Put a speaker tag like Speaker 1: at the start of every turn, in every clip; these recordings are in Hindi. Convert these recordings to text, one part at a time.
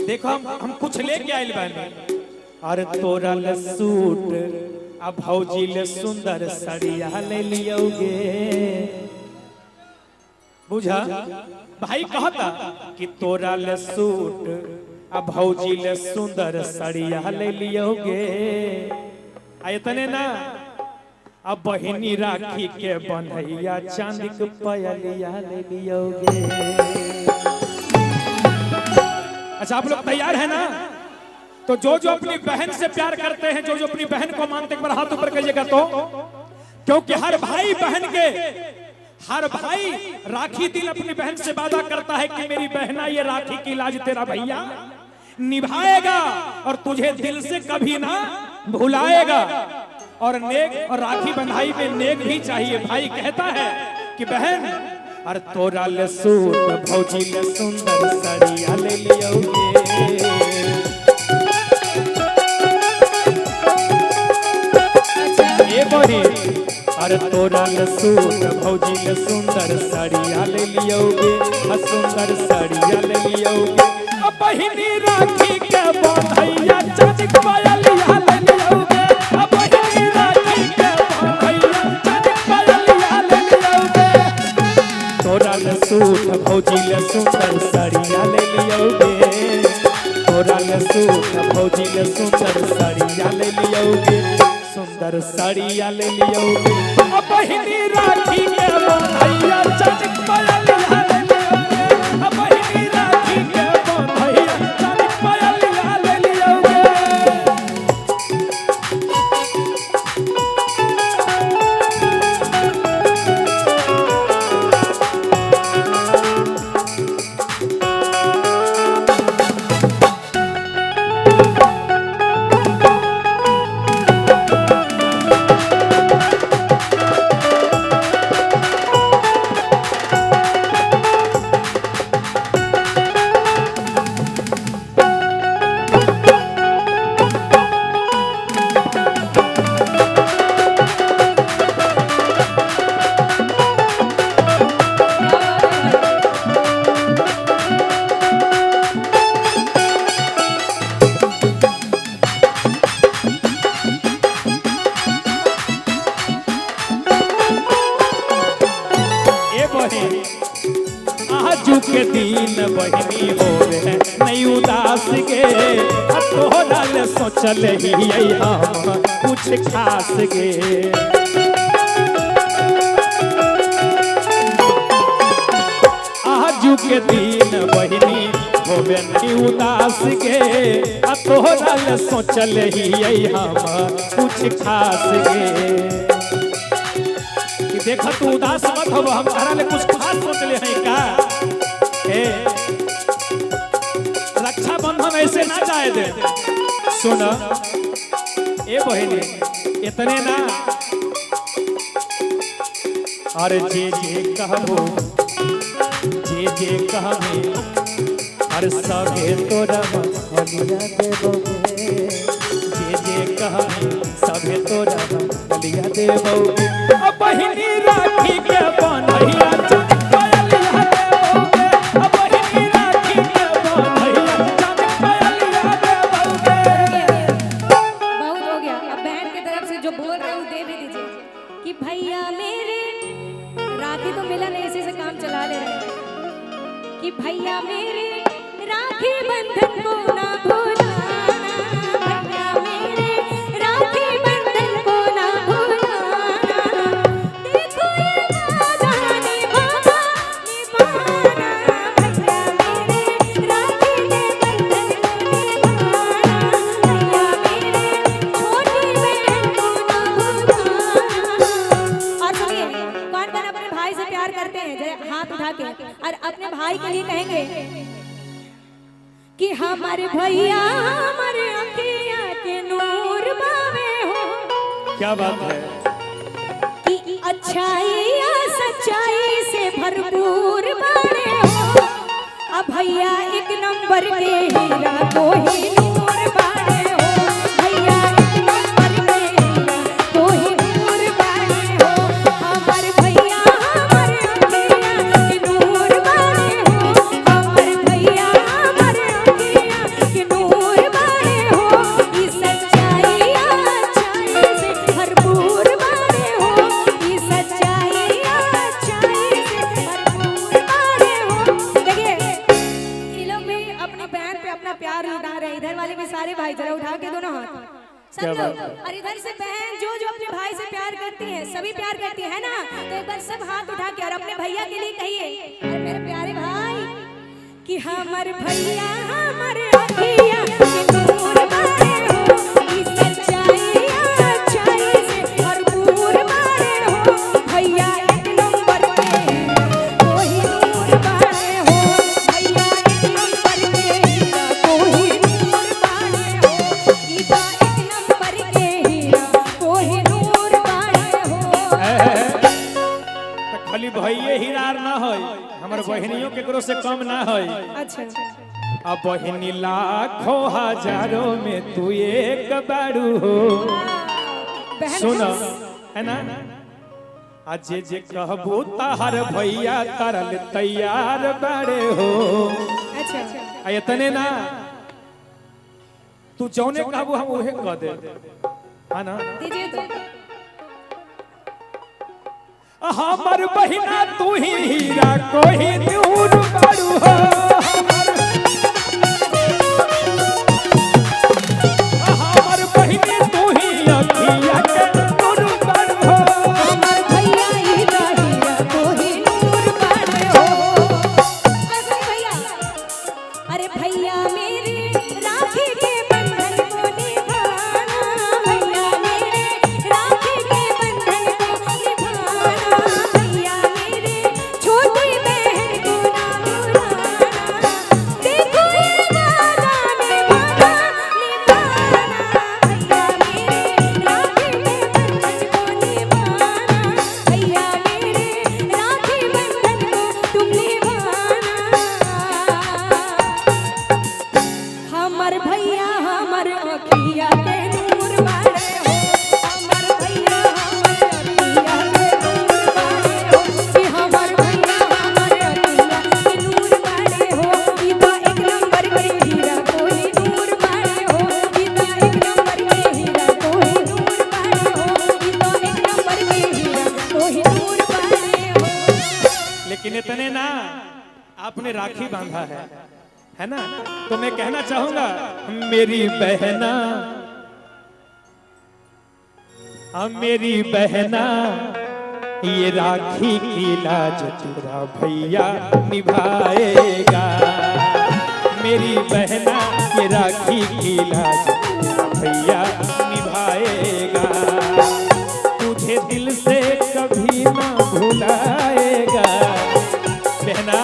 Speaker 1: देखो हम कुछ लेके आइल बानी। अरे तोरा ले सूट आ भौजी ले सुंदर सड़िया ले लियोगे। बुझा भाई कहता कि तोरा ले सूट आ भौजी ले सुंदर सड़िया ले लियोगे। आ इतने ना अब बहिनी राखी के बंधैया चांदी के पयलिया ले लियोगे। अच्छा आप लोग तैयार हैं ना? तो जो जो अपनी बहन से प्यार करते हैं, जो जो अपनी बहन को मानते, एक बार हाथ ऊपर करिएगा तो। क्योंकि हर भाई राखी दिन अपनी बहन से वादा करता है कि मेरी बहना ये राखी की लाज तेरा भैया निभाएगा और तुझे दिल से कभी ना भुलाएगा। और नेक और राखी बंधाई में नेक भी चाहिए। भाई कहता है कि बहन अरे तोरा ले सूट भौजी ले सुंदर साड़िया ले लियोगे। ए बड़ी अरे तोरा ले सूट भौजी ले सुंदर साड़िया ले लियोगे। सुंदर साड़िया ले लियोगे। अब बहिनी राखी के बंधैया चांदी के पयलिया ले लियोगे। अब बहिनी राखी के बंधैया चांदी के पयलिया ले लियोगे। तोरा ले सूट भौजी ले सुंदर साड़िया ले लियोगे। तोरा ले सूट भौजी ले सुंदर साड़िया ले लियोगे। सुंदर साड़िया ले लियोगे। अब बहिनी राखी के बंधैया चांदी के पयलिया ले लियोगे। अब बहिनी राखी के बंधैया चांदी के पयलिया ले लियोगे। आजू के दिन बहिनी होवे नहीं उदास गे। तोहरा ले सोचल ही हम कुछ खास गे। आजू के दिन बहिनी होवे नहीं उदास गे। तोहरा ले सोचल ही हम कुछ खास गे। देखा तू उदास मत हो, हम तारा ले कुछ खास सोच ले हैं का। रक्षा बंधन ऐसे ना जाए दे। सुन ए बहिनी इतने ना अरे जे कहबो जे कहबे अरे सभे तोरा बलिया देबोगे। जे कहबे सभे तोरा बलिया देबोगे। अब बहिनी राखी के बंधैया चांदी के पयलिया देबोगे। अब बहिनी राखी के बंधैया चांदी के पयलिया देबोगे।
Speaker 2: बहुत हो गया। अब बहन की तरफ से जो बोल रहे हो दे भी दीजिए कि भैया मेरे राखी तो मिला नहीं, इसी से काम चला ले रहे हैं कि भैया मेरे राखी बंधन को ना भूलना। भैया मेरे राखी बंधन को ना भूलना। देखो ये वादा निभाना निभाना। भैया मेरे राखी के बंधन को निभाना। भैया मेरे छोटी बहन को ना भूलना। और सुनिए कौन कौन अपने भाई से प्यार करते हैं जरा हाथ उठा के और अपने भाई के लिए कहेंगे कि हमारे भैया हमारे अखियाँ के नूर बावे हो।
Speaker 1: क्या बात है
Speaker 2: कि अच्छाई या सच्चाई से भरपूर बावे हो। अब भैया एक नंबर के हीरा को ही नूर बावे हो। भैया एक नंबर के हीरा को ही नूर बावे हो। हमारे भैया हमारे अखियाँ के नूर बावे हो। हमारे भैया हमारे अखियाँ बहन पे अपना प्यार लुटा रहे हैं। इधर वाले भी सारे भाई जरा उठा के दोनों हाथ सब
Speaker 1: क्या
Speaker 2: लोग।
Speaker 1: बात है?
Speaker 2: और इधर से बहन जो जो अपने भाई से प्यार करती है, सभी प्यार करती है ना, तो एक बार सब हाथ उठा के और अपने भैया के लिए कहिए, अरे मेरे प्यारे भाई कि हमर भैया हमारे अखिया के नूर मारे हो, ई सच्चाई अच्छाई से भरपूर मारे हो, भैया एक नंबर के कोई नूर मारे हो, भैया एक नंबर के हीरा कोई नूर मारे हो, ई बा एक नंबर के हीरा कोई नूर मारे हो।
Speaker 1: तो खाली भैये हीरार ना होई, हमर बहनियों केकरो से कम ना होई।
Speaker 2: अच्छा
Speaker 1: अब बहनी लाखों हजारों में तू एक बारू हो।
Speaker 2: बहन
Speaker 1: सुन है ना, आज जे कहबू ताहर भैया तरल तैयार बारे हो।
Speaker 2: अच्छा
Speaker 1: आ इतने ना, तू जौने कहबू हम उहे कह दे, है ना।
Speaker 2: दीजिए तो
Speaker 1: हमर बहिना तू ही हीरा कोई नूर बारू हो। हमर बहिनी तू ही अखिया के नूर बारू हो।
Speaker 2: हमर भैया हीरा हीरा कोई नूर बारे हो। भैया अरे भैया मेरे राखी के बंधन को निभाना, भैया मेरे राखी के बंधन को निभाना, भैया मेरे छोटी बहन को ना भुलाना, देखो ये वादा निभाना निभाना, भैया मेरे राखी के बंधन को निभाना, भैया मेरे राखी बंधन को तुम निभाना। हमर भैया हमर अखिया के नूर बारे हो, हमर भैया हमर अखिया के नूर बारे हो, कि हमर भैया हमर अखिया के नूर बारे हो, ई बा एक नंबर के हीरा कोई नूर बारे हो, ई बा एक नंबर के हीरा कोई नूर बारे हो, ई बा एक नंबर के हीरा कोई नूर बारे हो।
Speaker 1: लेकिन इतने ना, आपने राखी बांधा है ना, तो मैं कहना चाहूंगा मेरी बहना, मेरी बहना, ये राखी की लाज तेरा भैया निभाएगा। मेरी बहना, ये राखी की लाज तेरा भैया निभाएगा। तुझे दिल से कभी ना भुलाएगा बहना,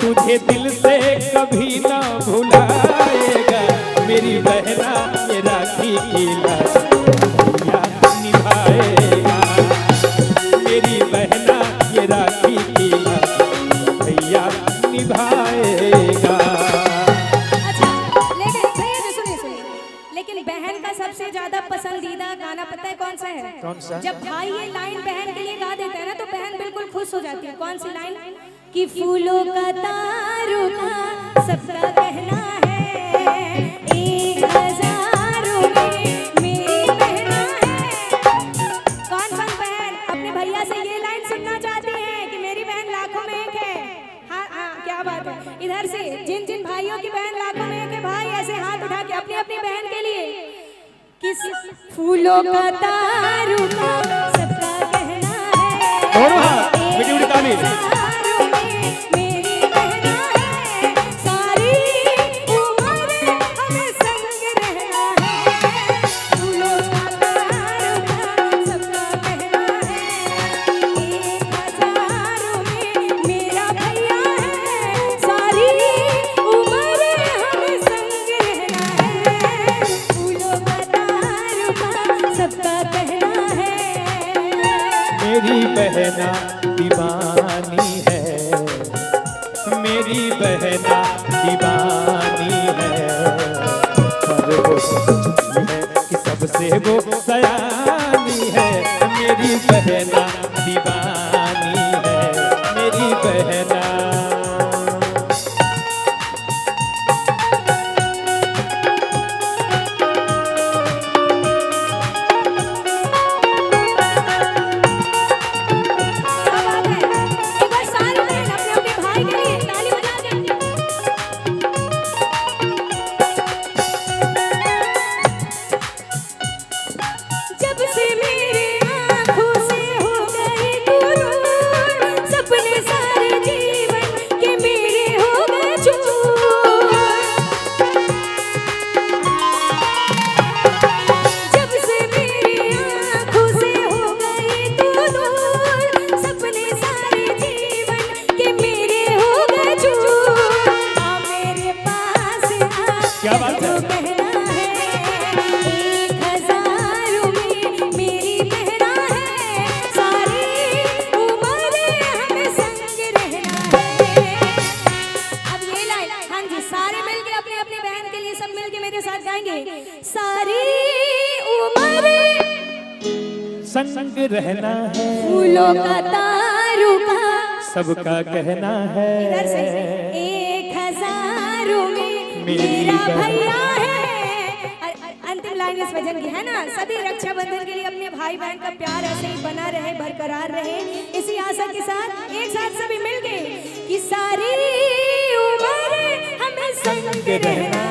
Speaker 1: तुझे दिल से कभी ना भुलाएगा। मेरी बहना, ये राखी की लाज भैया निभाएगा। मेरी बहना, ये राखी की लाज भैया निभाएगा।
Speaker 2: अच्छा लेकिन भैया जी सुनिए सुनिए, लेकिन बहन का सबसे ज्यादा पसंदीदा गाना पता है कौन सा है?
Speaker 1: कौन सा?
Speaker 2: जब भाई ये लाइन बहन के लिए गा देता है ना, तो बहन बिल्कुल खुश हो जाती है। कौन सी लाइन? कि फूलों का तारों का सबका कहना है, 1000 में मेरी बहना है। कौन कौन बहन अपने भैया से ये लाइन सुनना चाहती है कि मेरी बहन लाखों में एक है? हाँ हाँ क्या बात है। इधर से जिन जिन भाइयों की बहन लाखों में एक है, भाई ऐसे हाथ उठा के अपनी अपनी बहन के लिए, किस फूलों का तारों का सबका कहना है,
Speaker 1: दोनों हाथ मीठी मीठी ताली।
Speaker 2: मेरी बहना है, सारी उम्र हमें संग रहना है, फूलों का तारों का सबका कहना है, 1000 में मेरा भैया है, सारी उम्र हमें संग रहना है, फूलों का तारों का सबका कहना है।
Speaker 1: मेरी बहना दीवानी क्या बात है?
Speaker 2: जो कहना है 1000 में मेरी कहना है, सारी उम्र हमें संग रहना है। अब ये लाइन, हाँ जी, सारे मिलके अपने अपने बहन के लिए सब मिलके मेरे साथ गाएंगे। सारी उम्र
Speaker 1: संग रहना है,
Speaker 2: फूलों का तारों का
Speaker 1: सबका कहना है।
Speaker 2: इधर से 1000 में
Speaker 1: मेरी
Speaker 2: मेरा
Speaker 1: बहन।
Speaker 2: भैया है। अंतिम लाइन इस भजन की है ना, सभी रक्षाबंधन के लिए अपने भाई बहन का प्यार ऐसे ही बना रहे, बरकरार रहे, इसी आशा के साथ एक साथ सभी मिलके कि सारी उम्र हमें संग रहना